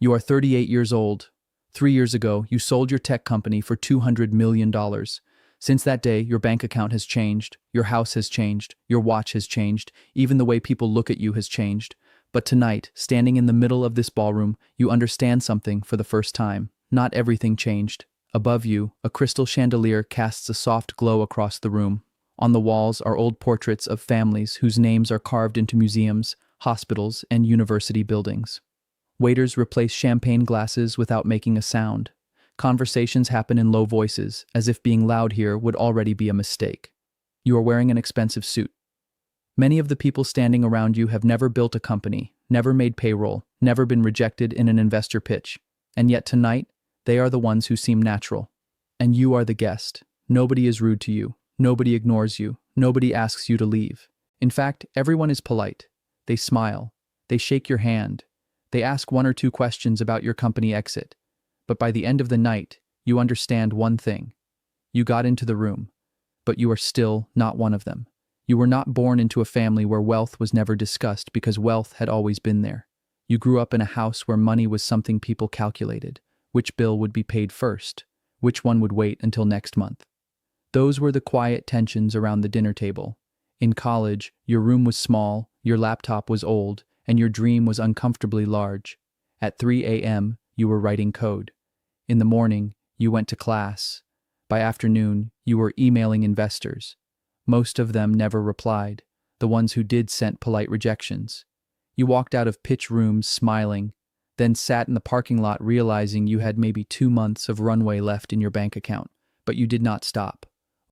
You are 38 years old. 3 years ago, you sold your tech company for $200 million. Since that day, your bank account has changed, your house has changed, your watch has changed, even the way people look at you has changed. But tonight, standing in the middle of this ballroom, you understand something for the first time. Not everything changed. Above you, a crystal chandelier casts a soft glow across the room. On the walls are old portraits of families whose names are carved into museums, hospitals, and university buildings. Waiters replace champagne glasses without making a sound. Conversations happen in low voices, as if being loud here would already be a mistake. You are wearing an expensive suit. Many of the people standing around you have never built a company, never made payroll, never been rejected in an investor pitch. And yet tonight, they are the ones who seem natural. And you are the guest. Nobody is rude to you. Nobody ignores you. Nobody asks you to leave. In fact, everyone is polite. They smile. They shake your hand. They ask one or two questions about your company exit. But by the end of the night, you understand one thing. You got into the room, but you are still not one of them. You were not born into a family where wealth was never discussed because wealth had always been there. You grew up in a house where money was something people calculated. Which bill would be paid first? Which one would wait until next month? Those were the quiet tensions around the dinner table. In college, your room was small, your laptop was old, and your dream was uncomfortably large. At 3 a.m., you were writing code. In the morning, you went to class. By afternoon, you were emailing investors. Most of them never replied. The ones who did sent polite rejections. You walked out of pitch rooms smiling, then sat in the parking lot realizing you had maybe 2 months of runway left in your bank account. But you did not stop.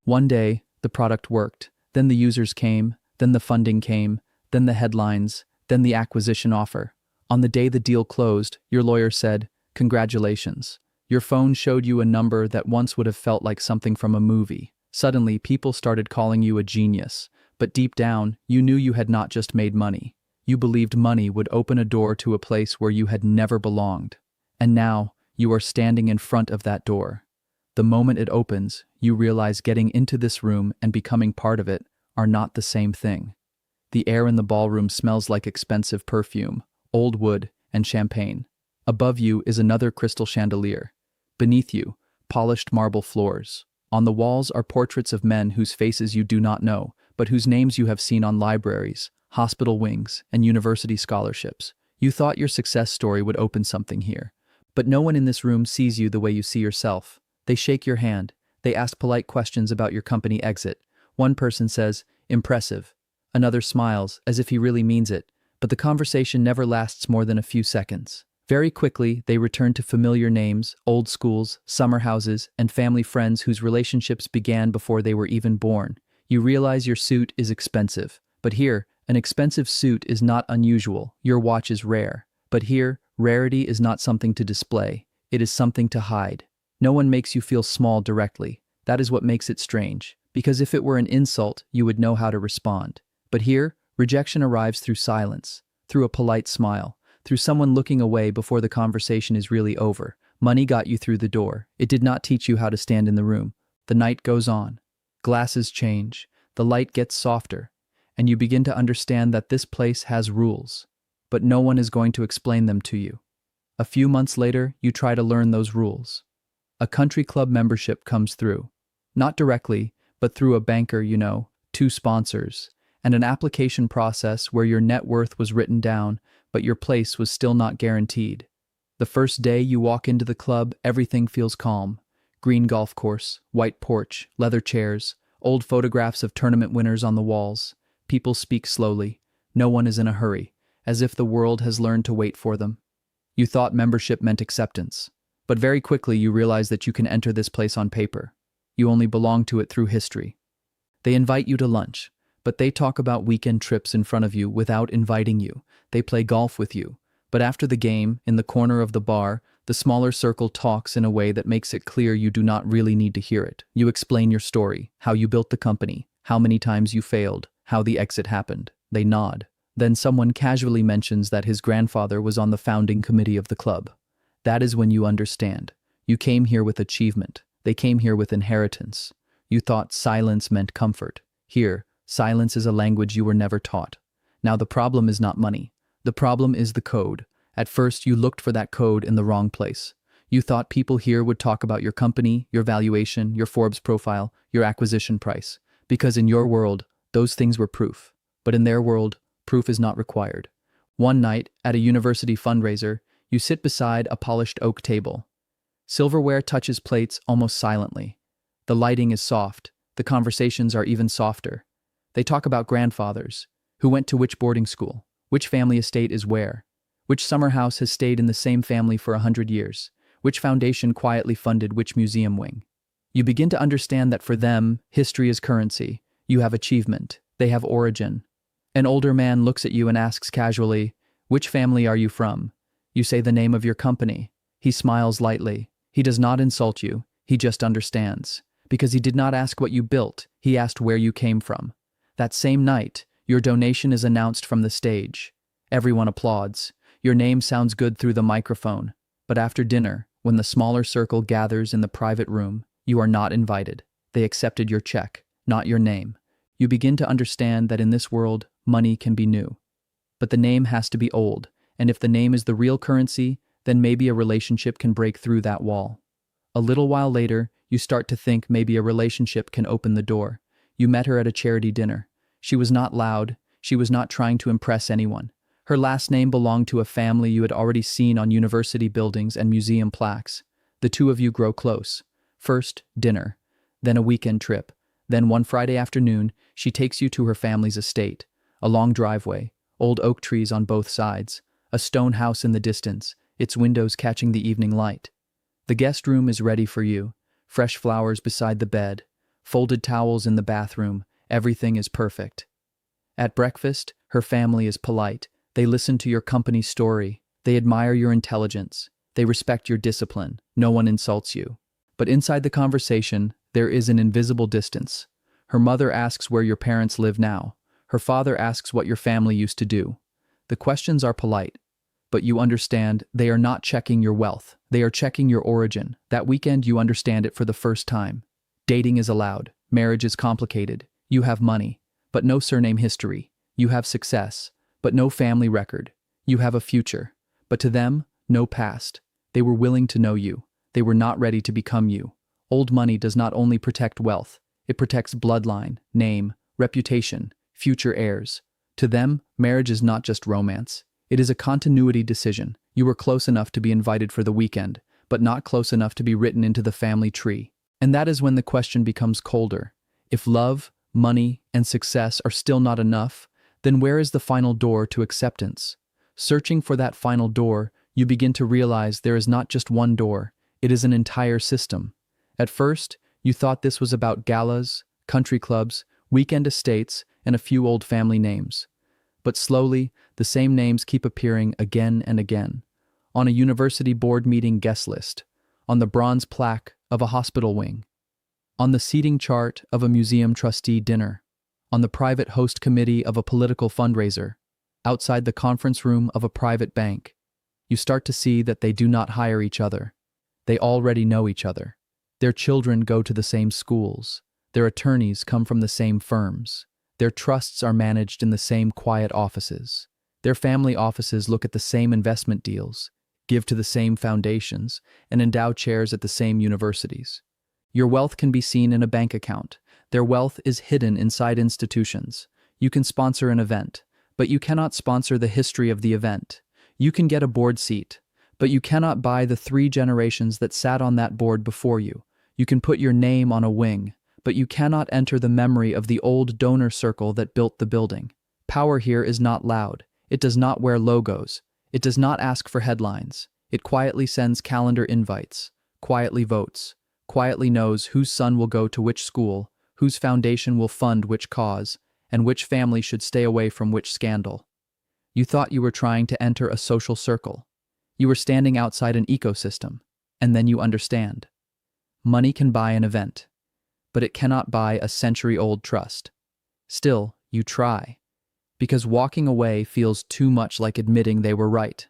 One day, the product worked. Then the users came. Then the funding came. Then the headlines. Then the acquisition offer. On the day the deal closed, your lawyer said, "Congratulations." Your phone showed you a number that once would have felt like something from a movie. Suddenly, people started calling you a genius. But deep down, you knew you had not just made money. You believed money would open a door to a place where you had never belonged. And now, you are standing in front of that door. The moment it opens, you realize getting into this room and becoming part of it are not the same thing. The air in the ballroom smells like expensive perfume, old wood, and champagne. Above you is another crystal chandelier. Beneath you, polished marble floors. On the walls are portraits of men whose faces you do not know, but whose names you have seen on libraries, hospital wings, and university scholarships. You thought your success story would open something here. But no one in this room sees you the way you see yourself. They shake your hand. They ask polite questions about your company exit. One person says, "Impressive." Another smiles, as if he really means it, but the conversation never lasts more than a few seconds. Very quickly, they return to familiar names, old schools, summer houses, and family friends whose relationships began before they were even born. You realize your suit is expensive. But here, an expensive suit is not unusual. Your watch is rare. But here, rarity is not something to display. It is something to hide. No one makes you feel small directly. That is what makes it strange. Because if it were an insult, you would know how to respond. But here, rejection arrives through silence, through a polite smile, through someone looking away before the conversation is really over. Money got you through the door. It did not teach you how to stand in the room. The night goes on. Glasses change. The light gets softer. And you begin to understand that this place has rules. But no one is going to explain them to you. A few months later, you try to learn those rules. A country club membership comes through. Not directly, but through a banker, 2 sponsors, and an application process where your net worth was written down, but your place was still not guaranteed. The first day you walk into the club, everything feels calm. Green golf course, white porch, leather chairs, old photographs of tournament winners on the walls. People speak slowly. No one is in a hurry, as if the world has learned to wait for them. You thought membership meant acceptance, but very quickly you realize that you can enter this place on paper. You only belong to it through history. They invite you to lunch, but they talk about weekend trips in front of you without inviting you. They play golf with you. But after the game, in the corner of the bar, the smaller circle talks in a way that makes it clear you do not really need to hear it. You explain your story, how you built the company, how many times you failed, how the exit happened. They nod. Then someone casually mentions that his grandfather was on the founding committee of the club. That is when you understand. You came here with achievement. They came here with inheritance. You thought silence meant comfort. Here, silence is a language you were never taught. Now the problem is not money. The problem is the code. At first, you looked for that code in the wrong place. You thought people here would talk about your company, your valuation, your Forbes profile, your acquisition price. Because in your world, those things were proof. But in their world, proof is not required. One night, at a university fundraiser, you sit beside a polished oak table. Silverware touches plates almost silently. The lighting is soft. The conversations are even softer. They talk about grandfathers, who went to which boarding school, which family estate is where, which summer house has stayed in the same family for 100 years, which foundation quietly funded which museum wing. You begin to understand that for them, history is currency. You have achievement. They have origin. An older man looks at you and asks casually, "Which family are you from?" You say the name of your company. He smiles lightly. He does not insult you. He just understands. Because he did not ask what you built. He asked where you came from. That same night, your donation is announced from the stage. Everyone applauds. Your name sounds good through the microphone. But after dinner, when the smaller circle gathers in the private room, you are not invited. They accepted your check, not your name. You begin to understand that in this world, money can be new. But the name has to be old, and if the name is the real currency, then maybe a relationship can break through that wall. A little while later, you start to think maybe a relationship can open the door. You met her at a charity dinner. She was not loud. She was not trying to impress anyone. Her last name belonged to a family you had already seen on university buildings and museum plaques. The two of you grow close. First, dinner, then a weekend trip. Then one Friday afternoon, she takes you to her family's estate. A long driveway, old oak trees on both sides, a stone house in the distance, its windows catching the evening light. The guest room is ready for you. Fresh flowers beside the bed, folded towels in the bathroom, everything is perfect. At breakfast, her family is polite. They listen to your company's story. They admire your intelligence. They respect your discipline. No one insults you. But inside the conversation, there is an invisible distance. Her mother asks where your parents live now. Her father asks what your family used to do. The questions are polite, but you understand they are not checking your wealth. They are checking your origin. That weekend you understand it for the first time. Dating is allowed. Marriage is complicated. You have money, but no surname history. You have success, but no family record. You have a future, but to them, no past. They were willing to know you. They were not ready to become you. Old money does not only protect wealth, it protects bloodline, name, reputation, future heirs. To them, marriage is not just romance. It is a continuity decision. You were close enough to be invited for the weekend, but not close enough to be written into the family tree. And that is when the question becomes colder. If love, money, and success are still not enough, then where is the final door to acceptance? Searching for that final door, you begin to realize there is not just one door, it is an entire system. At first, you thought this was about galas, country clubs, weekend estates, and a few old family names. But slowly, the same names keep appearing again and again. On a university board meeting guest list, on the bronze plaque of a hospital wing, on the seating chart of a museum trustee dinner, on the private host committee of a political fundraiser, outside the conference room of a private bank. You start to see that they do not hire each other. They already know each other. Their children go to the same schools. Their attorneys come from the same firms. Their trusts are managed in the same quiet offices. Their family offices look at the same investment deals, give to the same foundations, and endow chairs at the same universities. Your wealth can be seen in a bank account. Their wealth is hidden inside institutions. You can sponsor an event, but you cannot sponsor the history of the event. You can get a board seat, but you cannot buy the 3 generations that sat on that board before you. You can put your name on a wing, but you cannot enter the memory of the old donor circle that built the building. Power here is not loud. It does not wear logos. It does not ask for headlines. It quietly sends calendar invites, quietly votes, quietly knows whose son will go to which school, whose foundation will fund which cause, and which family should stay away from which scandal. You thought you were trying to enter a social circle. You were standing outside an ecosystem, and then you understand. Money can buy an event, but it cannot buy a century-old trust. Still, you try, because walking away feels too much like admitting they were right.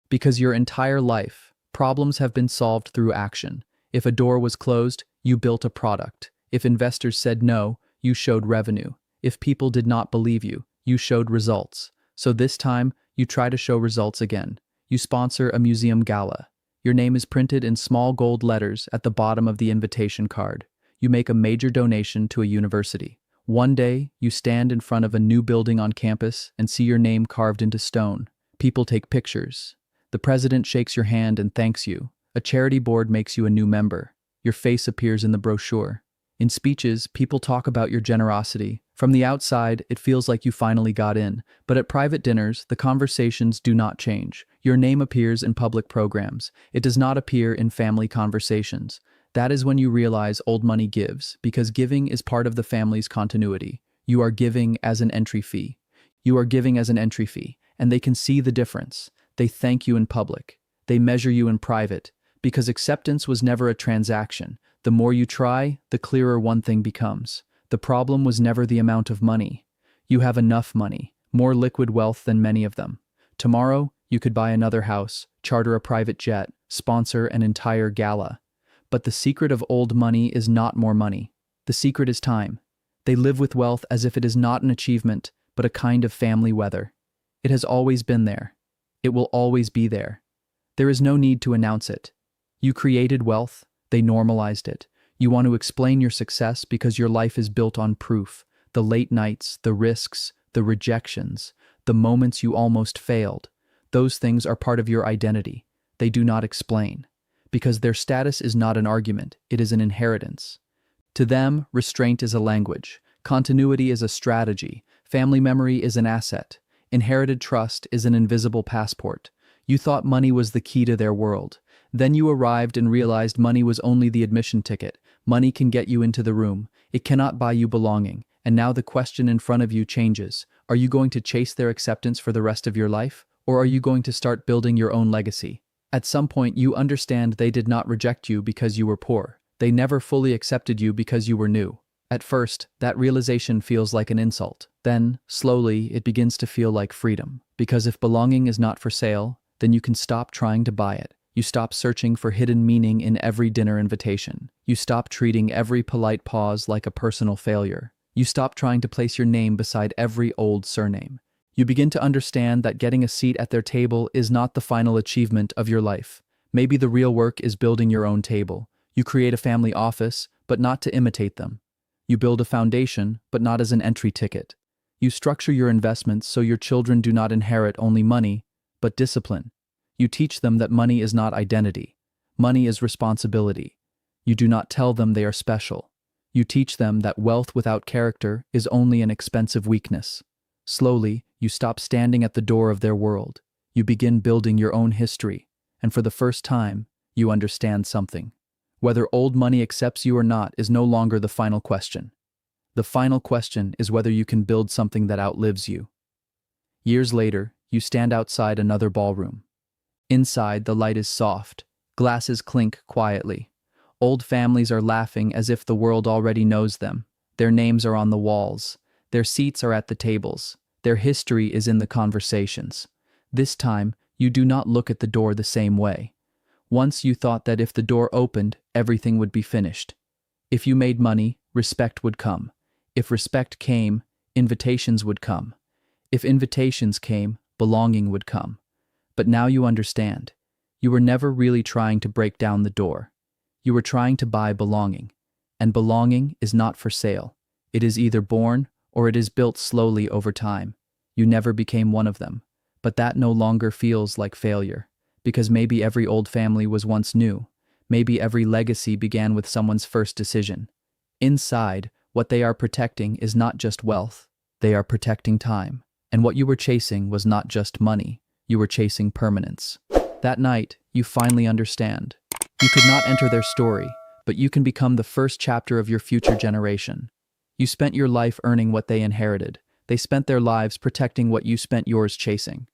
Because your entire life, problems have been solved through action. If a door was closed, you built a product. If investors said no, you showed revenue. If people did not believe you, you showed results. So this time, you try to show results again. You sponsor a museum gala. Your name is printed in small gold letters at the bottom of the invitation card. You make a major donation to a university. One day, you stand in front of a new building on campus and see your name carved into stone. People take pictures. The president shakes your hand and thanks you. A charity board makes you a new member. Your face appears in the brochure. In speeches, people talk about your generosity. From the outside, it feels like you finally got in. But at private dinners, the conversations do not change. Your name appears in public programs. It does not appear in family conversations. That is when you realize old money gives, because giving is part of the family's continuity. You are giving as an entry fee. You are giving as an entry fee, and they can see the difference. They thank you in public. They measure you in private, because acceptance was never a transaction. The more you try, the clearer one thing becomes. The problem was never the amount of money. You have enough money, more liquid wealth than many of them. Tomorrow, you could buy another house, charter a private jet, sponsor an entire gala. But the secret of old money is not more money. The secret is time. They live with wealth as if it is not an achievement, but a kind of family weather. It has always been there. It will always be there. There is no need to announce it. You created wealth. They normalized it. You want to explain your success because your life is built on proof. The late nights, the risks, the rejections, the moments you almost failed. Those things are part of your identity. They do not explain. Because their status is not an argument, it is an inheritance. To them, restraint is a language. Continuity is a strategy. Family memory is an asset. Inherited trust is an invisible passport. You thought money was the key to their world. Then you arrived and realized money was only the admission ticket. Money can get you into the room. It cannot buy you belonging. And now the question in front of you changes. Are you going to chase their acceptance for the rest of your life? Or are you going to start building your own legacy? At some point, you understand they did not reject you because you were poor. They never fully accepted you because you were new. At first, that realization feels like an insult. Then, slowly, it begins to feel like freedom. Because if belonging is not for sale, then you can stop trying to buy it. You stop searching for hidden meaning in every dinner invitation. You stop treating every polite pause like a personal failure. You stop trying to place your name beside every old surname. You begin to understand that getting a seat at their table is not the final achievement of your life. Maybe the real work is building your own table. You create a family office, but not to imitate them. You build a foundation, but not as an entry ticket. You structure your investments so your children do not inherit only money, but discipline. You teach them that money is not identity. Money is responsibility. You do not tell them they are special. You teach them that wealth without character is only an expensive weakness. Slowly, you stop standing at the door of their world. You begin building your own history, and for the first time, you understand something. Whether old money accepts you or not is no longer the final question. The final question is whether you can build something that outlives you. Years later, you stand outside another ballroom. Inside, the light is soft. Glasses clink quietly. Old families are laughing as if the world already knows them. Their names are on the walls. Their seats are at the tables. Their history is in the conversations. This time, you do not look at the door the same way. Once you thought that if the door opened, everything would be finished. If you made money, respect would come. If respect came, invitations would come. If invitations came, belonging would come. But now you understand. You were never really trying to break down the door. You were trying to buy belonging. And belonging is not for sale. It is either born or it is built slowly over time. You never became one of them. But that no longer feels like failure. Because maybe every old family was once new. Maybe every legacy began with someone's first decision. Inside, what they are protecting is not just wealth. They are protecting time. And what you were chasing was not just money. You were chasing permanence. That night, you finally understand. You could not enter their story, but you can become the first chapter of your future generation. You spent your life earning what they inherited. They spent their lives protecting what you spent yours chasing.